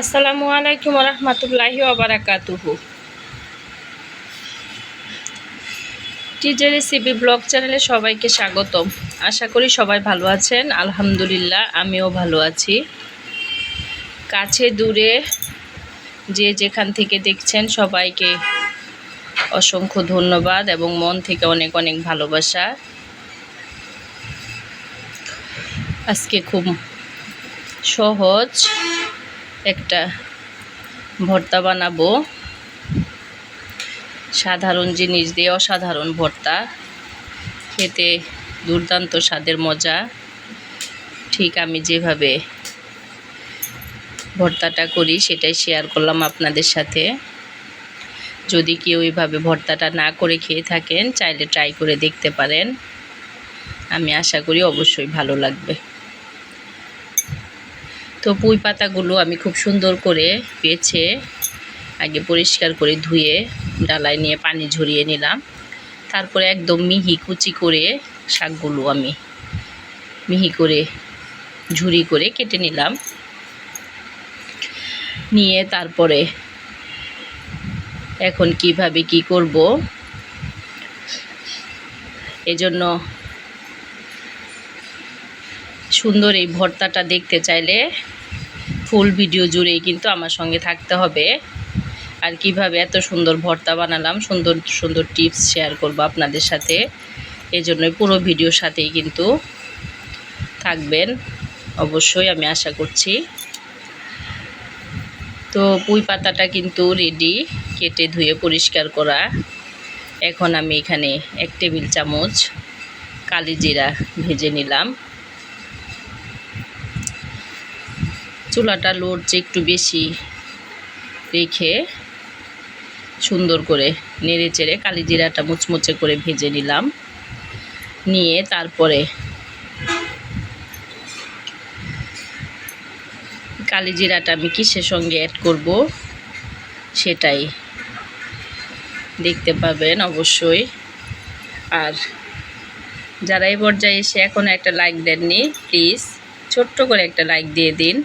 আসসালামু আলাইকুম রহমতুল্লাহি ওয়া বারাকাতুহু। টিজে রেসিপি ব্লগ চ্যানেলে সবাইকে স্বাগতম। আশা করি সবাই ভালো আছেন। আলহামদুলিল্লাহ আমিও ভালো আছি। কাছে দূরে যে যেখান থেকে দেখছেন সবাইকে অসংখ্য ধন্যবাদ এবং মন থেকে অনেক অনেক ভালোবাসা। আজকে খুব সহজ একটা ভর্তা বানাবো, সাধারণ জিনিস দিয়ে অসাধারণ ভর্তা, খেতে দুর্দান্ত স্বাদের মজা। ঠিক আমি যেভাবে ভর্তাটা করি সেটাই শেয়ার করলাম আপনাদের সাথে। যদি কেউ এইভাবে ভর্তাটা না করে খেয়ে থাকেন চাইলে ট্রাই করে দেখতে পারেন। আমি আশা করি অবশ্যই ভালো লাগবে। তো পুঁই পাতাগুলো আমি খুব সুন্দর করে বেছে আগে পরিষ্কার করে ধুয়ে ডালায় নিয়ে পানি ঝরিয়ে নিলাম। তারপরে একদম মিহি কুচি করে শাকগুলো আমি মিহি করে ঝুরি করে কেটে নিলাম। নিয়ে তারপরে এখন কিভাবে কি করব, এজন্য সুন্দর এই ভর্তাটা দেখতে চাইলে ফুল ভিডিও জুড়েই কিন্তু আমার সঙ্গে থাকতে হবে। আর কিভাবে এত সুন্দর ভর্তা বানালাম, সুন্দর সুন্দর টিপস শেয়ার করব আপনাদের সাথে। এজন্যই পুরো ভিডিওর সাথেই কিন্তু থাকবেন অবশ্যই, আমি আশা করছি। তো পুঁই পাতাটা কিন্তু রেডি, কেটে ধুয়ে পরিষ্কার করা। এখন আমি এখানে 1 টেবিল চামচ কালি জিরা ভেজে নিলাম। চুলাটা লোড়ছে একটু বেশি রেখে সুন্দর করে নেড়ে চেড়ে কালি জিরাটা মুচমুচে করে ভেজে নিলাম। নিয়ে তারপরে কালি জিরাটা আমি কিসের সঙ্গে অ্যাড করব সেটাই দেখতে পাবেন অবশ্যই। আর যারা এই পর্যায়ে এসে এখন একটা লাইক দেননি, প্লিজ ছোট্ট করে একটা লাইক দিয়ে দিন।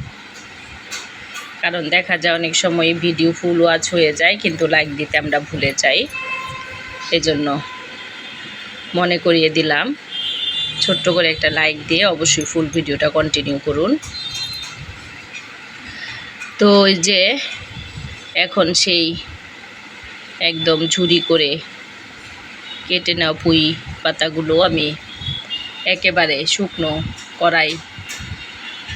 কারণ দেখা যায় অনেক সময় ভিডিও ফুল ওয়াচ হয়ে যায় কিন্তু লাইক দিতে আমরা ভুলে যাই। এজন্য মনে করিয়ে দিলাম, ছোট্ট করে একটা লাইক দিয়ে অবশ্যই ফুল ভিডিওটা কন্টিনিউ করুন। তো এই যে এখন সেই একদম ঝুরি করে কেটে নেওয়া পুঁই পাতাগুলো আমি একেবারে শুকনো কড়াই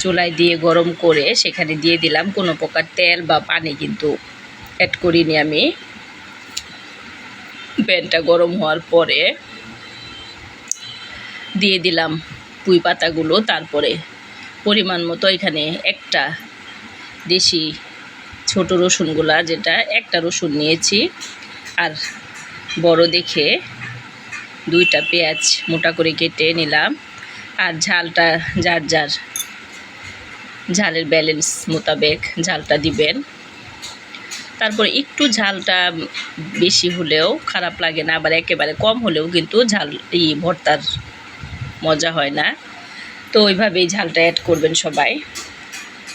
চুলায় দিয়ে গরম করে সেখানে দিয়ে দিলাম। কোনো প্রকার তেল বা পানি কিন্তু অ্যাড করিনি আমি। প্যানটা গরম হওয়ার পরে দিয়ে দিলাম পুঁই পাতাগুলো। তারপরে পরিমাণ মতো এখানে একটা দেশি ছোট রসুনগুলা, যেটা একটা রসুন নিয়েছি, আর বড় দেখে 2টা পেঁয়াজ মোটা করে কেটে নিলাম। আর ঝালটা যার যার ঝালের ব্যালেন্স মোতাবেক ঝালটা দিবেন। তারপরে একটু ঝালটা বেশি হলেও খারাপ লাগে না, আবার একেবারে কম হলেও কিন্তু ঝাল এই ভর্তার মজা হয় না। তো ওইভাবেই ঝালটা অ্যাড করবেন সবাই।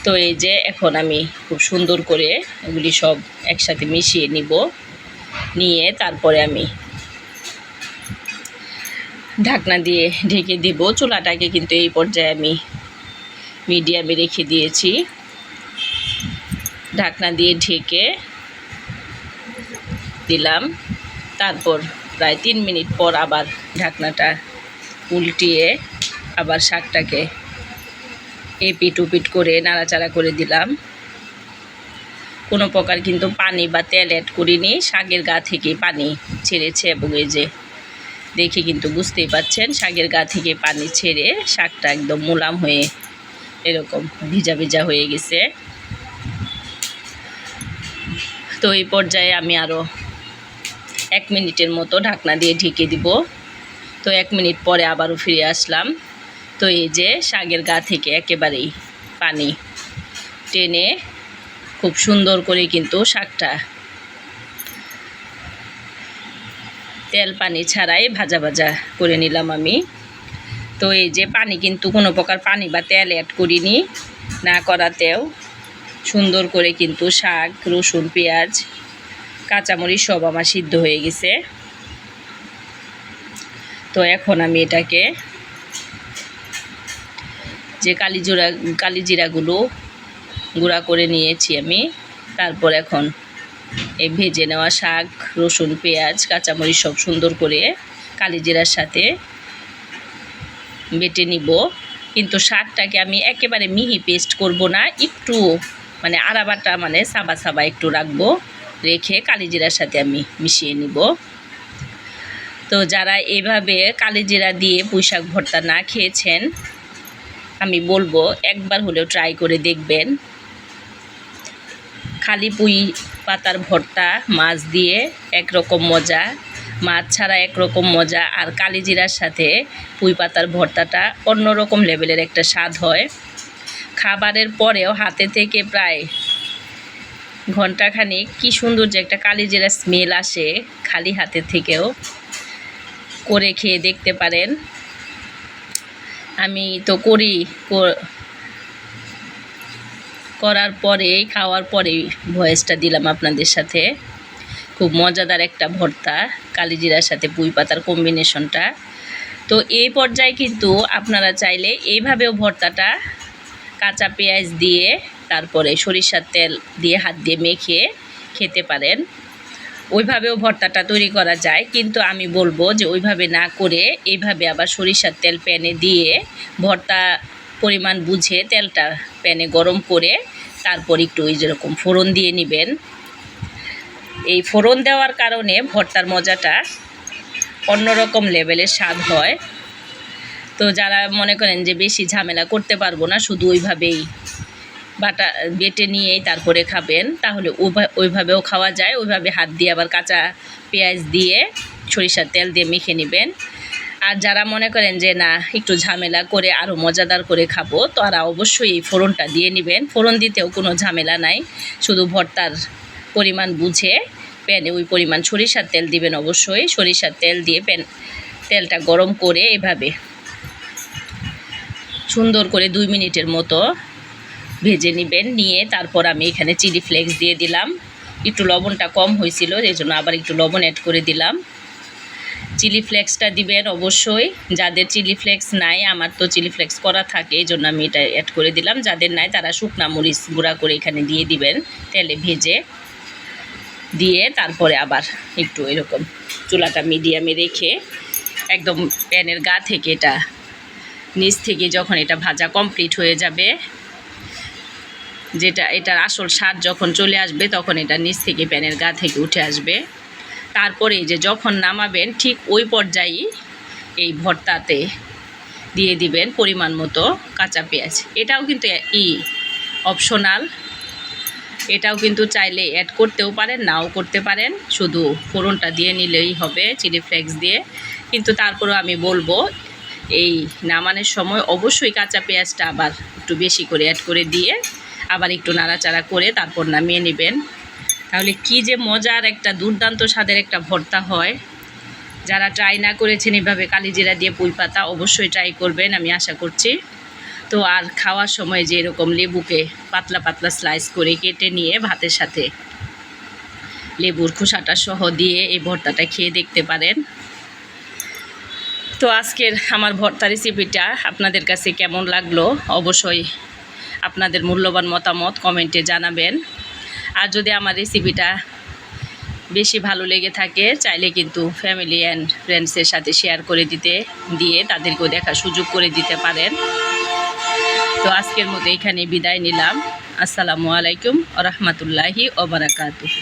তো এই যে এখন আমি খুব সুন্দর করে এগুলি সব একসাথে মিশিয়ে নিব। নিয়ে তারপরে আমি ঢাকনা দিয়ে ঢেকে দিব। চুলাটাকে কিন্তু এই পর্যায়ে আমি মিডিয়ামে রেখে দিয়েছি। ঢাকনা দিয়ে ঢেকে দিলাম। তারপর প্রায় 3 মিনিট পর আবার ঢাকনাটা উল্টিয়ে আবার শাকটাকে এপিট উপিট করে নাড়াচাড়া করে দিলাম। কোনো প্রকার কিন্তু পানি বা তেল অ্যাড করিনি, শাকের গা থেকে পানি ছেড়েছে। এবং এই যে দেখে কিন্তু বুঝতেই পাচ্ছেন শাকের গা থেকে পানি ছেড়ে শাকটা একদম মোলাম হয়ে এরকম ভিজা ভিজা হয়ে গেছে। তো এই পর্যায়ে আমি আরও 1 মিনিটের মতো ঢাকনা দিয়ে ঢেকে দিব। তো 1 মিনিট পরে আবারও ফিরে আসলাম। তো এই যে শাকের গা থেকে একেবারেই পানি টেনে খুব সুন্দর করে কিন্তু শাকটা তেল পানি ছাড়াই ভাজা ভাজা করে নিলাম আমি। তো এই যে পানি কিন্তু কোনো প্রকার পানি বা তেল অ্যাড করিনি, না করাতেও সুন্দর করে কিন্তু শাক, রসুন, পেঁয়াজ, কাঁচামরিচ সব আমার সিদ্ধ হয়ে গেছে। তো এখন আমি এটাকে যে কালিজিরাগুলো গুঁড়া করে নিয়েছি আমি, তারপর এখন এই ভেজে নেওয়া শাক, রসুন, পেঁয়াজ, কাঁচামরিচ সব সুন্দর করে কালিজিরার সাথে বেটে নিব। কিন্তু শাকটাকে আমি একেবারে মিহি পেস্ট করব না, একটু মানে আড়াবাটা মানে সাবা সাবা একটু রাখবো, রেখে কালিজিরার সাথে আমি মিশিয়ে নিব। তো যারা এইভাবে কালিজিরা দিয়ে পুঁইশাক ভর্তা না খেয়েছেন, আমি বলবো একবার হলেও ট্রাই করে দেখবেন। খালি পুঁই পাতার ভর্তা মাছ দিয়ে একরকম মজা, মাছ ছাড়া একরকম মজা, আর কালিজিরার সাথে পুঁই পাতার ভর্তাটা অন্যরকম লেভেলের একটা স্বাদ হয়। খাবারের পরেও হাতে থেকে প্রায় ঘন্টাখানিক কি সুন্দর যে একটা কালিজিরা স্মেল আসে, খালি হাতে থেকেও। করে খেয়ে দেখতে পারেন। আমি তো করার পরেই, খাওয়ার পরেই ভয়েসটা দিলাম আপনাদের সাথে। খুব মজাদার একটা ভর্তা, কালিজিরার সাথে পুঁই পাতার কম্বিনেশনটা। তো এই পর্যায়ে কিন্তু আপনারা চাইলে এইভাবেও ভর্তাটা কাঁচা পেঁয়াজ দিয়ে তারপরে সরিষার তেল দিয়ে হাত দিয়ে মেখে খেতে পারেন। ওইভাবেও ভর্তাটা তৈরি করা যায়, কিন্তু আমি বলবো যে ওইভাবে না করে এইভাবে আবার সরিষার তেল প্যানে দিয়ে ভর্তা পরিমাণ বুঝে তেলটা প্যানে গরম করে তারপর একটু ওই যেরকম ফোড়ন দিয়ে নেবেন। এই ফোড়ন দেওয়ার কারণে ভর্তার মজাটা অন্যরকম লেভেলের স্বাদ হয়। তো যারা মনে করেন যে বেশি ঝামেলা করতে পারবো না, শুধু ওইভাবেই বেটে নিয়েই তারপরে খাবেন, তাহলে ওইভাবেও খাওয়া যায়। ওইভাবে হাত দিয়ে আবার কাঁচা পেঁয়াজ দিয়ে সরিষার তেল দিয়ে মেখে নেবেন। আর যারা মনে করেন যে না একটু ঝামেলা করে আরও মজাদার করে খাবো, তারা অবশ্যই এই ফোড়নটা দিয়ে নেবেন। ফোড়ন দিতেও কোনো ঝামেলা নাই, শুধু ভর্তার পরিমাণ বুঝে প্যানে ওই পরিমাণ সরিষার তেল দিবেন। অবশ্যই সরিষার তেল দিয়ে তেলটা গরম করে এভাবে সুন্দর করে 2 মিনিটের মতো ভেজে নেবেন। নিয়ে তারপর আমি এখানে চিলি ফ্লেক্স দিয়ে দিলাম। একটু লবণটা কম হয়েছিল, এই জন্য আবার একটু লবণ অ্যাড করে দিলাম। চিলি ফ্লেক্সটা দিবেন অবশ্যই। যাদের চিলি ফ্লেক্স নাই, আমার তো চিলি ফ্লেক্স করা থাকে, এই জন্য আমি এটা অ্যাড করে দিলাম। যাদের নাই তারা শুকনা মরিচ গুঁড়া করে এখানে দিয়ে দিবেন, তেলে ভেজে দিয়ে তারপরে আবার একটু এরকম চুলাটা মিডিয়ামে রেখে একদম প্যানের গা থেকে এটা নিচ থেকে যখন এটা ভাজা কমপ্লিট হয়ে যাবে, যেটা এটার আসল স্বাদ যখন চলে আসবে, তখন এটা নিচ থেকে প্যানের গা থেকে উঠে আসবে। তারপরে যে যখন নামাবেন ঠিক ওই পর্যায়ে এই ভর্তাতে দিয়ে দিবেন পরিমাণ মতো কাঁচা পেঁয়াজ। এটাও কিন্তু অপশনাল, এটাও কিন্তু চাইলে অ্যাড করতেও পারেন, নাও করতে পারেন, শুধু ফোড়নটা দিয়ে নিলেই হবে চিলি ফ্লেক্স দিয়ে। কিন্তু তারপরেও আমি বলবো এই নামানোর সময় অবশ্যই কাঁচা পেঁয়াজটা আবার একটু বেশি করে অ্যাড করে দিয়ে আবার একটু নাড়াচাড়া করে তারপর নামিয়ে নেবেন। তাহলে কি যে মজার একটা দুর্দান্ত স্বাদের একটা ভর্তা হয়। যারা ট্রাই না করেছেন এভাবে কালিজিরা দিয়ে পুঁই পাতা, অবশ্যই ট্রাই করবেন, আমি আশা করছি। তো আর খাওয়ার সময় যে এরকম লেবুকে পাতলা পাতলা স্লাইস করে কেটে নিয়ে ভাতের সাথে লেবুর খোসাটা সহ দিয়ে এই ভর্তাটা খেয়ে দেখতে পারেন। তো আজকের আমার ভর্তা রেসিপিটা আপনাদের কাছে কেমন লাগলো অবশ্যই আপনাদের মূল্যবান মতামত কমেন্টে জানাবেন। আর যদি আমার রেসিপিটা বেশি ভালো লেগে থাকে, চাইলে কিন্তু ফ্যামিলি অ্যান্ড ফ্রেন্ডসের সাথে শেয়ার করে দিয়ে তাদেরকেও দেখার সুযোগ করে দিতে পারেন। তো আজকের মতো এখানে বিদায় নিলাম। আসসালামু আলাইকুম ওয়া রাহমাতুল্লাহি ওয়া বারাকাতুহু।